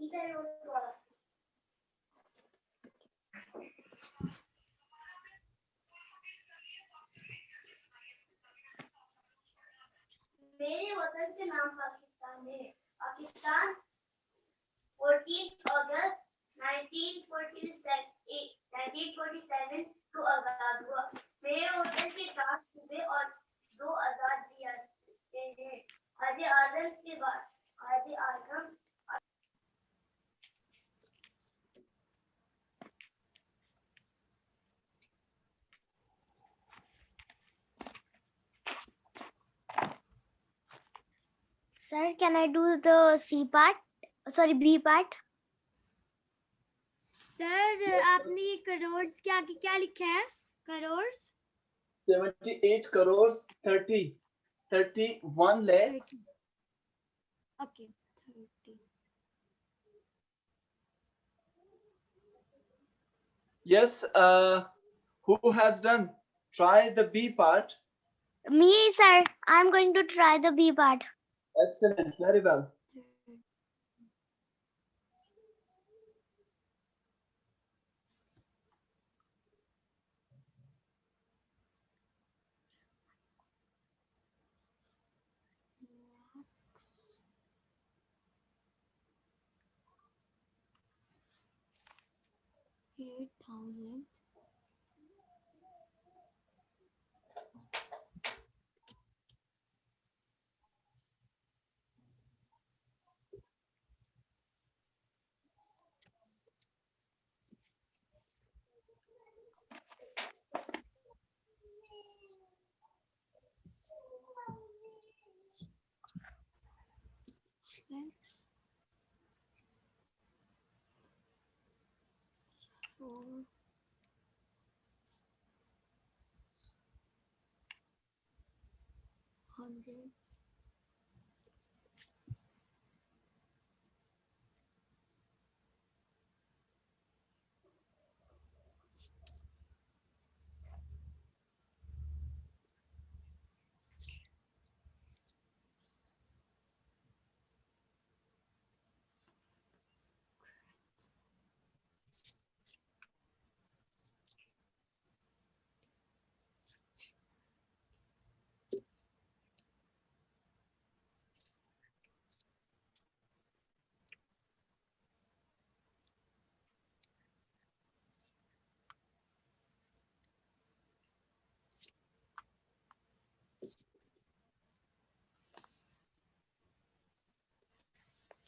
मेरे वतन के नाम पाकिस्तान है। पाकिस्तान 14 अगस्त 1947 को आजाद हुआ। मेरे वतन के 7 सूबे और 2 आजाद रियासतें हैं। कायदे आजम के बाद कायदे आजम Sir, can I do the C part? Sorry, B part. Sir आपने करोड़ के आगे क्या लिखा है? Crore 78 crores 31 lakhs. Okay 30. Yes, who has done? Try the B part. Me, sir. I'm going to try the B part. Excellent, very well. $8,000. Six, 4, 100.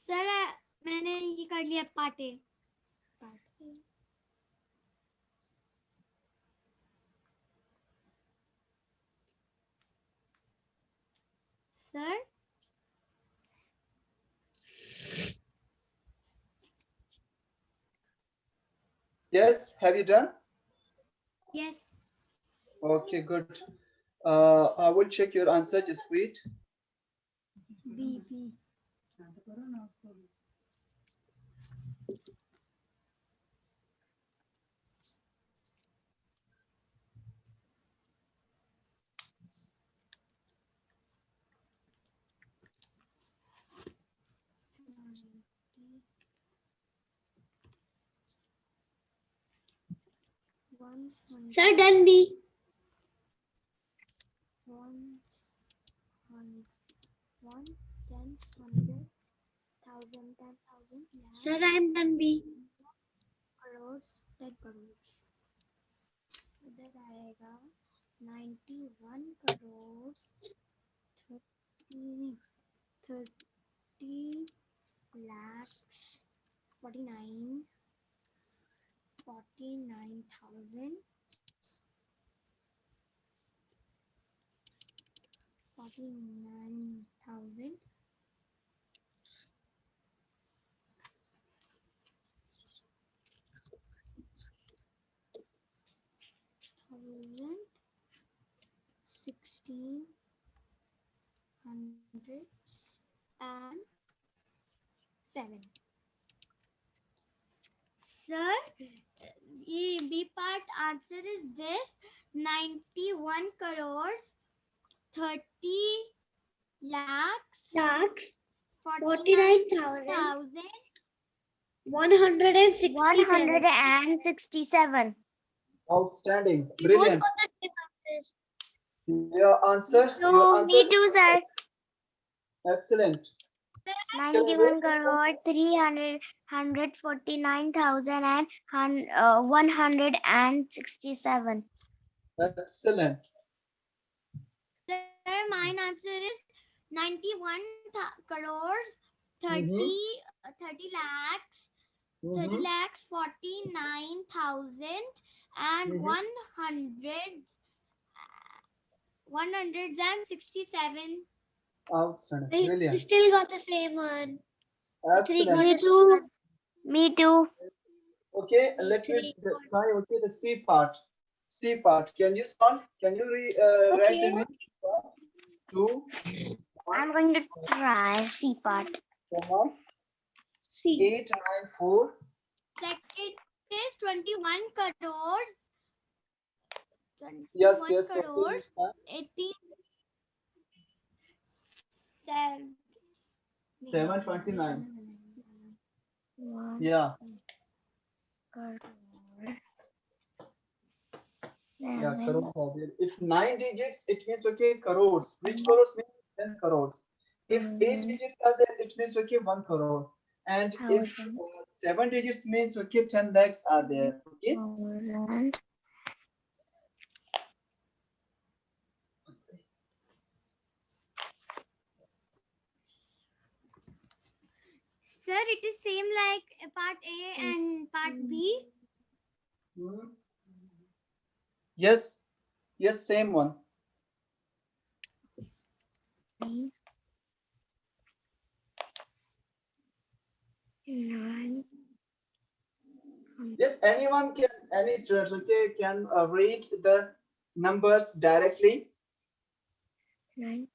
Sir मैंने ये कर लिया part A. Sir Yes, have you done? Yes. Okay, good. I will check your answer. Just wait. B B. Sir, done B. Ones, tens, hundreds, thousand, 10,000, Sir, I'm done B. crores, 10 crores. इधर आएगा 91 crores 30 lakhs 49,000 49,000 16 hundreds and 7. Sir, ये B part answer is this 91 crores 30 lakhs 49,000. 49,000 167. 167. Outstanding. We both Brilliant. got the same answers. Your answer? Your answer? Me too, sir. Excellent. 91 crore 349,000 and 167. Excellent. Sir, mine answer is 91 crores 30 Mhm. 30 lakhs 30 Mhm. lakhs 49,000 and Mhm. 167. Outstanding. We Brilliant. still got the same one. Excellent. Me too. Me too. Okay, let me try. Okay, the C part. C part. Can you solve? Can you write the Okay. name? 2, I'm going to try C part. 8, 9, 4. Second is 21 crores. 21 Yes, yes. Okay, crores. it's fine. 18. 729. One Yeah, crore. yeah. Seven. Crores are there. If 9 digits, it means okay, crores. Which crores means 10 crores. If 8 digits are there, it means okay, 1 crore. And if 7 digits means okay, 10 lakhs are there. Okay. Thousand. Sir, it is same like part A and part B. Hmm. Yes, yes, same one. Nine. Yes, anyone can, any students, okay, can read the numbers directly. Nine.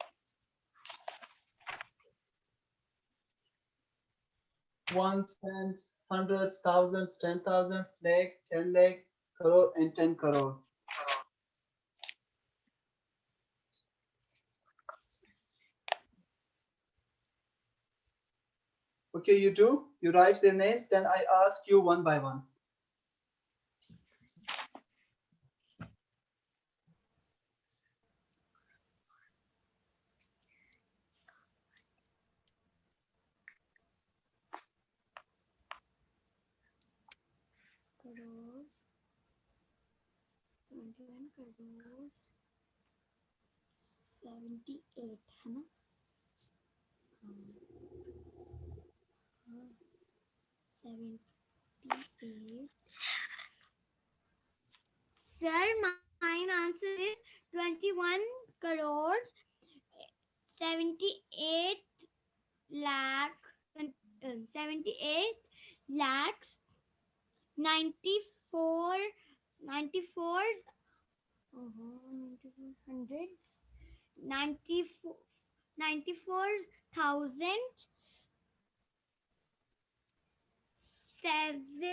Ones, tens, hundreds, thousands, 10,000, lakh, 10 lakh, crore, and 10 crore. Okay, you do. You write their names, then I ask you one by one. Crores. 21 crores. 78 है ना? 78. Sir, mine answer is 21 crores 78 lakh 78 lakhs 94 94 hundreds 94 94,000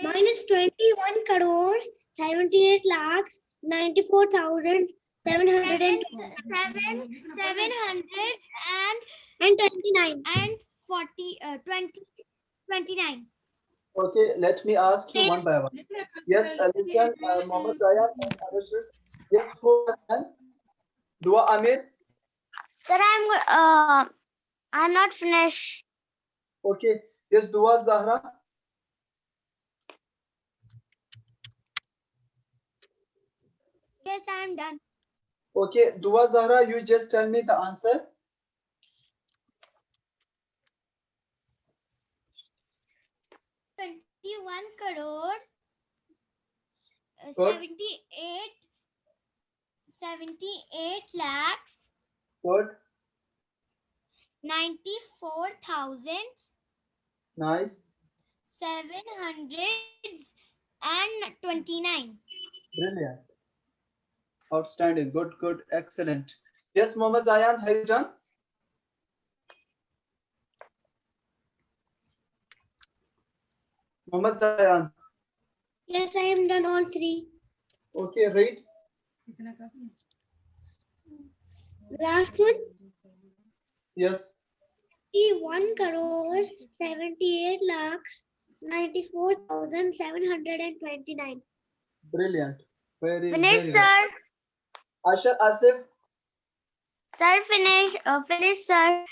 Mine is 21 crores, 78 lakhs, 94,700 700 and 29. and 40 20 29. Okay, let me ask you one by one. Yes, listen, Mohammed Zayan and others. Yes, who has done? Dua Amir. Sir, I'm not finished. Okay. Yes, Dua Zahra. Yes, I am done. Okay, Dua Zahra, you just tell me the answer. 21 crores Good. 78 lakhs Good. 94,000 Nice. 729. Brilliant. Outstanding. Good, good, excellent. Yes, Mohammed Zayan, have you done? Mohammed Zayan. Yes, I am done all three. Okay, read. Last one, Yes. 21 crores, 78 lakhs, 94,729. Brilliant. Very, Finish, very well. sir. Asha, Asif. Sir, finish. Finish, sir.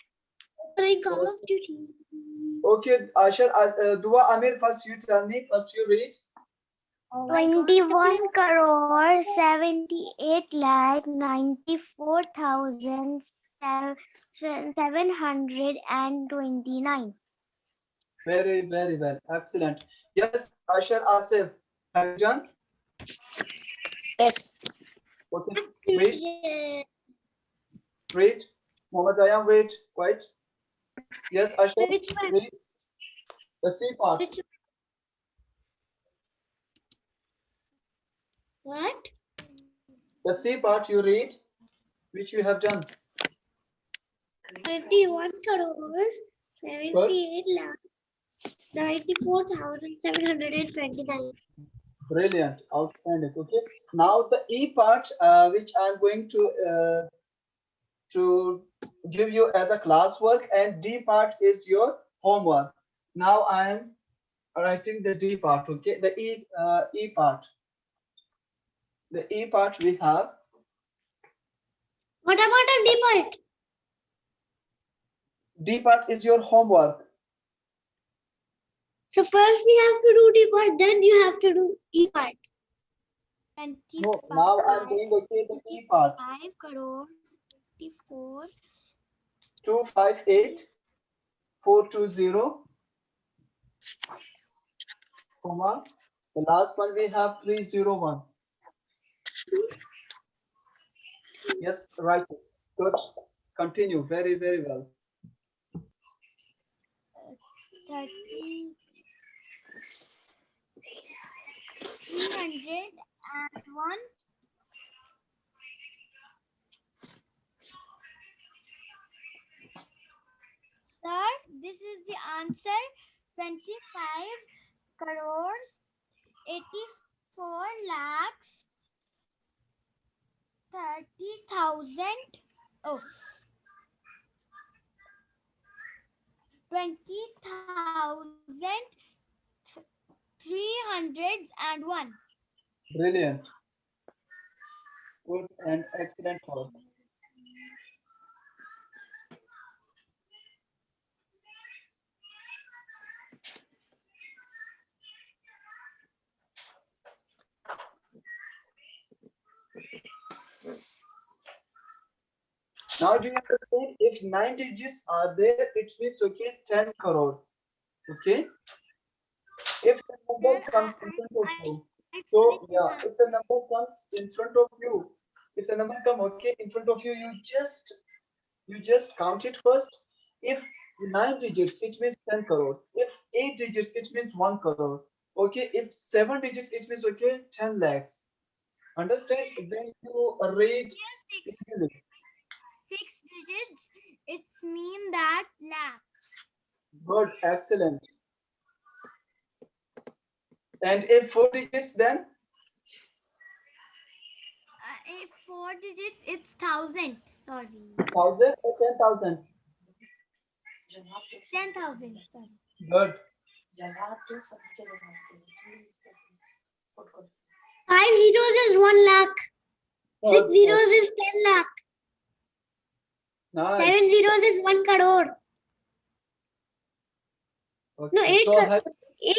Doing Call of Duty. Okay, Asha, Dua, Amir, first you tell me. First you read. 21 crore 78 lakh 94,729. Very, very well. Excellent. Yes, Asha, Asif. Have you done? Yes. Okay. Read. Read. Mohammed Ayam, read. Quiet. Yes, Asha. Which one? Read. The C part. Which What? The C part you read, which you have done. 21 crores 78 lakh 94,729. Brilliant. Outstanding. Okay. Now the E part, which I'm going to give you as a classwork, and D part is your homework. Now I am writing the D part. Okay. The E part. The E part we have. What about a D part? D part is your homework. So first we have to do D part, then you have to do E part. No, now I'm doing okay the E part. 5 crore 54 258,420, comma. The last one we have 301. Yes, right. Good. Continue. Very, very well. 30 301. Sir, this is the answer. 25 crores 84 lakhs 30,000. Oh, 20,301. Brilliant. Good and excellent work. Now do you understand? If 9 digits are there, it means okay 10 crores. Okay. If the number Sir, comes in front of you, I so finished this yeah, answer. if the number comes in front of you, if the number come okay in front of you, you just count it first. If 9 digits, it means 10 crores. If 8 digits, it means 1 crore. Okay. If 7 digits, it means okay 10 lakhs. Understand? When you read Six, easily. 6 digits, it's mean that lakh. Good, excellent. And if 4 digits, then If 4 digits, it's 1,000. Sorry. 1,000 or 10,000. 10,000. Sorry. Good. 5 zeros is 1 lakh. 6 Good. zeros is 10 lakh. Nice. 7 zeros is 1 crore. Okay. No, 8 Go ahead. 8.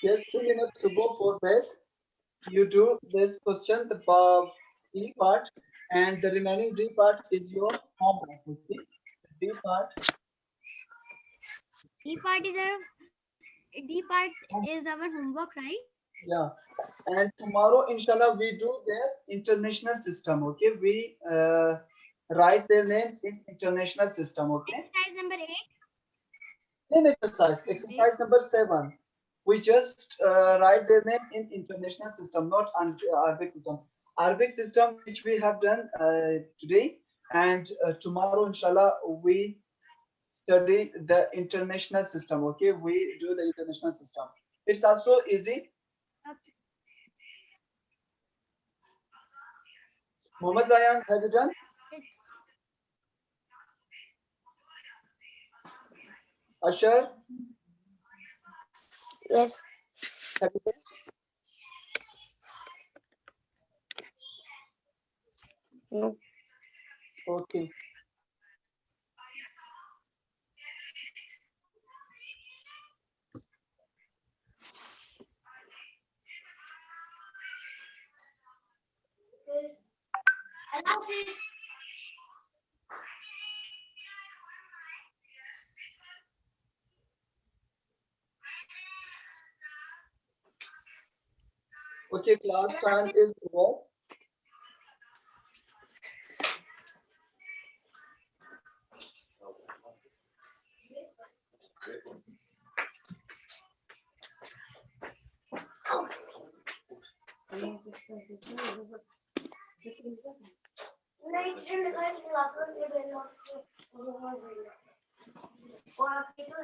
Yes, 2 minutes to go for bed. You do this question, the E part, and the remaining D part is your homework. Okay. The D part. D part is our homework, right? Yeah. And tomorrow, inshallah, we do their international system. Okay. We write their names in international system. Okay. Exercise number 8. Same exercise. Exercise number 7. We just write their name in international system, not Arabic system. Arabic system, which we have done today, and tomorrow, inshallah, we study the international system. Okay, we do the international system. It's also easy. Okay. Mohammad Zayan, have you done? It's Ashar, Yes. have you done? No. Okay. Okay. Allah Hafiz. Okay, class time is over. नहीं trend का class में ये बेलो वो और आपके तो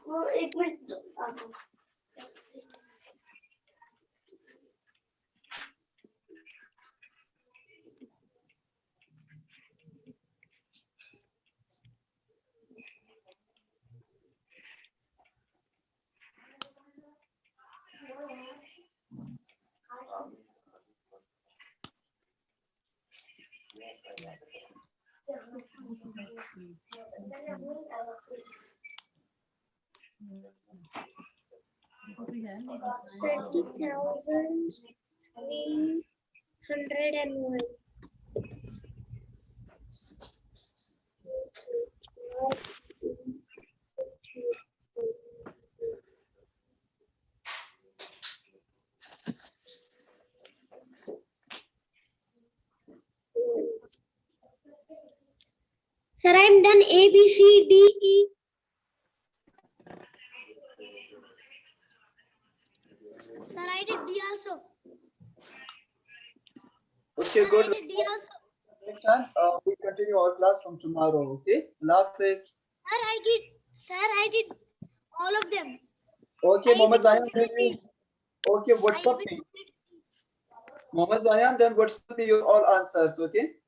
वो एक मिनट आपको $30,301. Sir, I'm done A, B, C, D, E. Sir, I did D also. Okay, Sir, good. I did D also. Next time, we continue our class from tomorrow. Okay, Allah Hafiz. Sir, I did all of them. Okay, I Mohammad even Zayan, then completed you, okay, I WhatsApp even me. completed Mohammad Zayan, then WhatsApp me your all answers. Okay.